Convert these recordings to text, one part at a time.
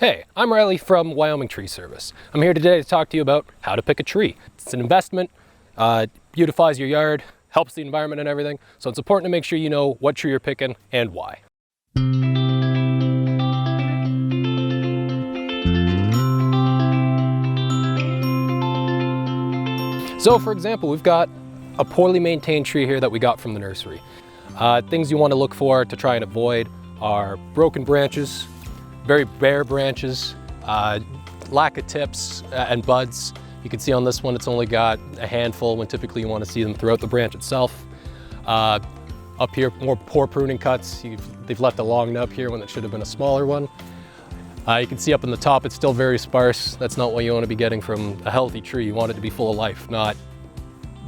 Hey, I'm Riley from Wyoming Tree Service. I'm here today to talk to you about how to pick a tree. It's an investment, beautifies your yard, helps the environment and everything, so it's important to make sure you know what tree you're picking and why. So for example, we've got a poorly maintained tree here that we got from the nursery. Things you want to look for to try and avoid are broken branches, very bare branches, lack of tips and buds. You can see on this one it's only got a handful when typically you want to see them throughout the branch itself. Up here, more poor pruning cuts. They've left a long nub here when it should have been a smaller one. You can see up in the top it's still very sparse. That's not what you want to be getting from a healthy tree. You want it to be full of life, not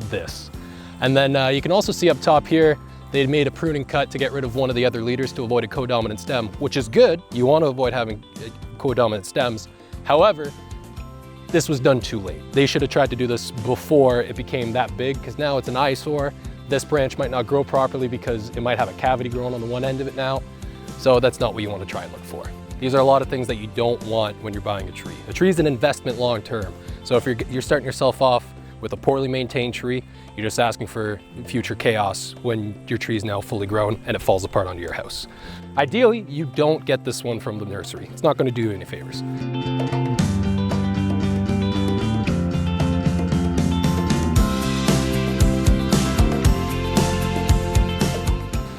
this. And then you can also see up top here they made a pruning cut to get rid of one of the other leaders to avoid a codominant stem, which is good. You want to avoid having codominant stems. However, this was done too late. They should have tried to do this before it became that big, because now it's an eyesore. This branch might not grow properly because it might have a cavity growing on the one end of it now. So that's not what you want to try and look for. These are a lot of things that you don't want when you're buying a tree. A tree is an investment long term. So if you're starting yourself off with a poorly maintained tree, you're just asking for future chaos when your tree is now fully grown and it falls apart onto your house. Ideally, you don't get this one from the nursery. It's not going to do you any favors.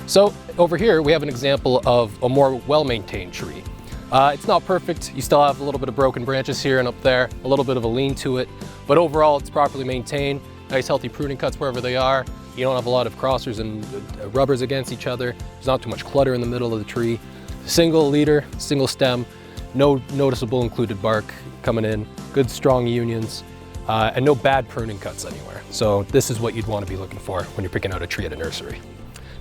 So over here, we have an example of a more well-maintained tree. It's not perfect. You still have a little bit of broken branches here and up there, a little bit of a lean to it, but overall it's properly maintained. Nice healthy pruning cuts wherever they are. You don't have a lot of crossers and rubbers against each other. There's not too much clutter in the middle of the tree. Single leader, single stem, no noticeable included bark coming in, good strong unions, and no bad pruning cuts anywhere. So this is what you'd want to be looking for when you're picking out a tree at a nursery.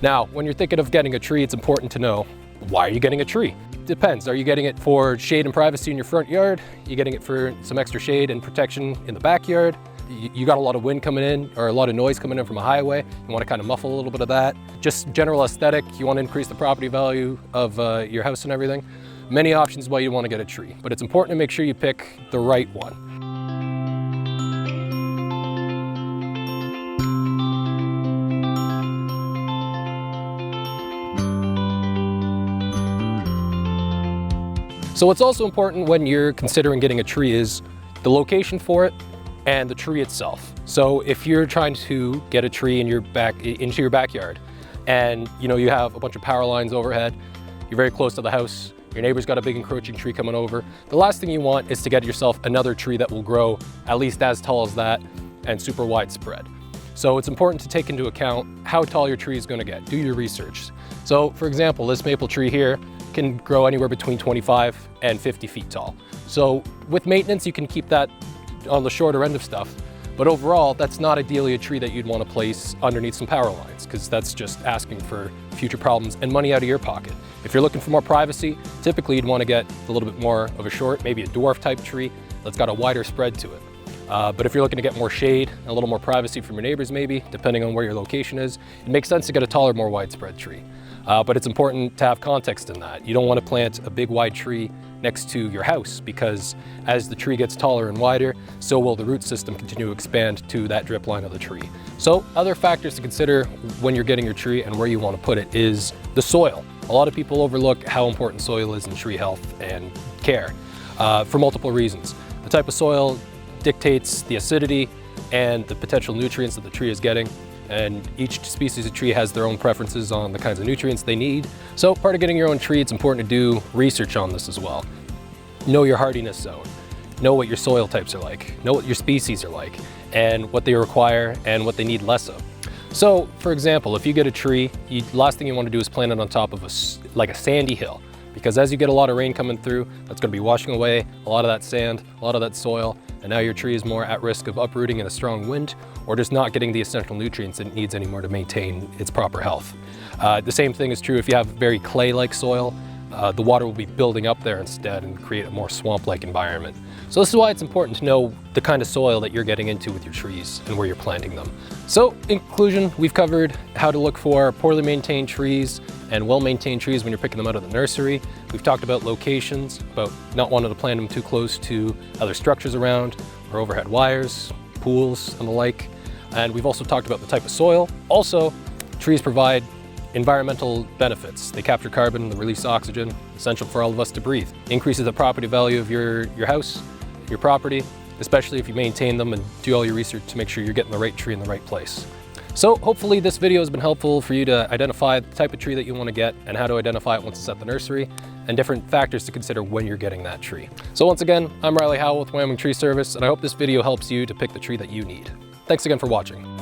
Now, when you're thinking of getting a tree, it's important to know, why are you getting a tree? Depends. Are you getting it for shade and privacy in your front yard? Are you getting it for some extra shade and protection in the backyard? You got a lot of wind coming in or a lot of noise coming in from a highway. You want to kind of muffle a little bit of that. Just general aesthetic. You want to increase the property value of your house and everything. Many options why you want to get a tree, but it's important to make sure you pick the right one. So what's also important when you're considering getting a tree is the location for it and the tree itself. So if you're trying to get a tree in into your backyard and you have a bunch of power lines overhead, you're very close to the house, your neighbor's got a big encroaching tree coming over, the last thing you want is to get yourself another tree that will grow at least as tall as that and super widespread. So it's important to take into account how tall your tree is going to get. Do your research. So for example, this maple tree here can grow anywhere between 25 and 50 feet tall. So with maintenance, you can keep that on the shorter end of stuff. But overall, that's not ideally a tree that you'd want to place underneath some power lines, because that's just asking for future problems and money out of your pocket. If you're looking for more privacy, typically you'd want to get a little bit more of a short, maybe a dwarf type tree that's got a wider spread to it. But if you're looking to get more shade, a little more privacy from your neighbors maybe, depending on where your location is, it makes sense to get a taller, more widespread tree. But it's important to have context in that. You don't want to plant a big wide tree next to your house, because as the tree gets taller and wider, so will the root system continue to expand to that drip line of the tree. So other factors to consider when you're getting your tree and where you want to put it is the soil. A lot of people overlook how important soil is in tree health and care for multiple reasons. The type of soil dictates the acidity and the potential nutrients that the tree is getting. And each species of tree has their own preferences on the kinds of nutrients they need. So part of getting your own tree, it's important to do research on this as well. Know your hardiness zone, know what your soil types are like, know what your species are like, and what they require and what they need less of. So for example, if you get a tree, the last thing you want to do is plant it on top of a sandy hill, because as you get a lot of rain coming through, that's going to be washing away a lot of that sand, a lot of that soil, and now your tree is more at risk of uprooting in a strong wind or just not getting the essential nutrients it needs anymore to maintain its proper health. The same thing is true if you have very clay-like soil. the water will be building up there instead and create a more swamp-like environment. So this is why it's important to know the kind of soil that you're getting into with your trees and where you're planting them. So in conclusion, we've covered how to look for poorly maintained trees and well-maintained trees when you're picking them out of the nursery. We've talked about locations, about not wanting to plant them too close to other structures around or overhead wires, pools and the like. And we've also talked about the type of soil. Also, trees provide environmental benefits. They capture carbon and release oxygen, essential for all of us to breathe. Increases the property value of your house, your property, especially if you maintain them and do all your research to make sure you're getting the right tree in the right place. So hopefully this video has been helpful for you to identify the type of tree that you want to get and how to identify it once it's at the nursery, and different factors to consider when you're getting that tree. So once again, I'm Riley Howell with Wyoming Tree Service, and I hope this video helps you to pick the tree that you need. Thanks again for watching.